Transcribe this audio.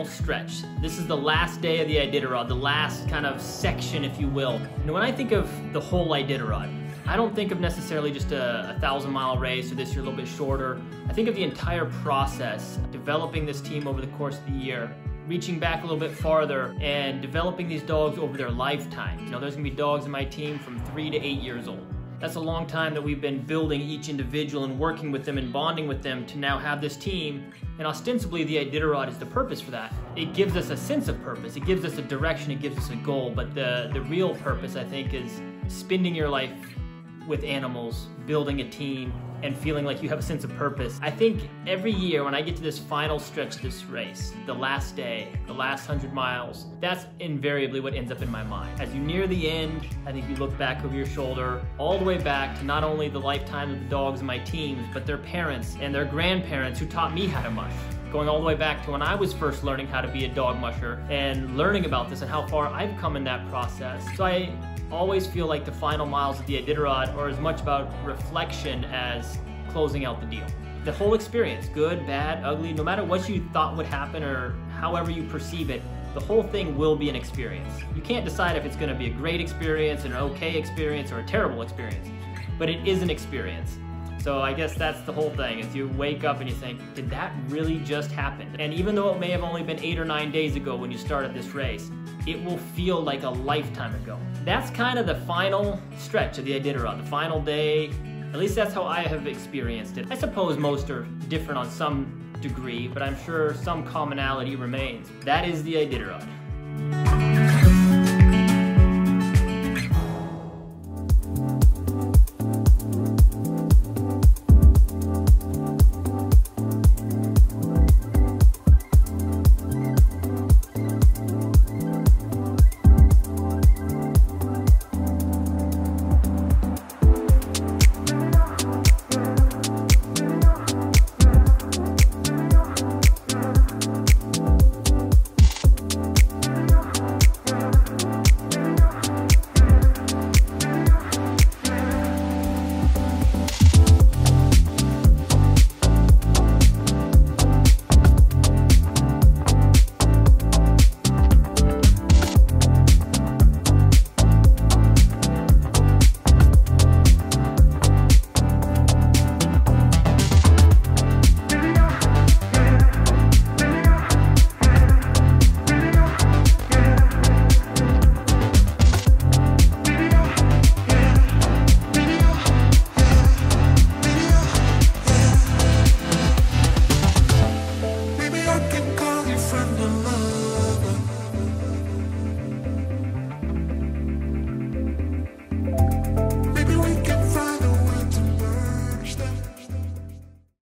final stretch. This is the last day of the Iditarod, the last kind of section, if you will. And when I think of the whole Iditarod, I don't think of necessarily just a 1,000-mile race, or this year a little bit shorter. I think of the entire process, developing this team over the course of the year, reaching back a little bit farther and developing these dogs over their lifetime. You know, there's gonna be dogs in my team from 3 to 8 years old. That's a long time that we've been building each individual and working with them and bonding with them to now have this team. And ostensibly the Iditarod is the purpose for that. It gives us a sense of purpose. It gives us a direction. It gives us a goal. But the real purpose, I think, is spending your life with animals, building a team, and feeling like you have a sense of purpose. I think every year when I get to this final stretch of this race, the last day, the last 100 miles, that's invariably what ends up in my mind. As you near the end, I think you look back over your shoulder, all the way back to not only the lifetime of the dogs in my teams, but their parents and their grandparents who taught me how to mush. Going all the way back to when I was first learning how to be a dog musher and learning about this and how far I've come in that process. So I always feel like the final miles of the Iditarod are as much about reflection as closing out the deal. The whole experience, good, bad, ugly, no matter what you thought would happen or however you perceive it, the whole thing will be an experience. You can't decide if it's gonna be a great experience, an okay experience, or a terrible experience, but it is an experience. So I guess that's the whole thing, is you wake up and you think, did that really just happen? And even though it may have only been 8 or 9 days ago when you started this race, it will feel like a lifetime ago. That's kind of the final stretch of the Iditarod, the final day. At least that's how I have experienced it. I suppose most are different on some degree, but I'm sure some commonality remains. That is the Iditarod.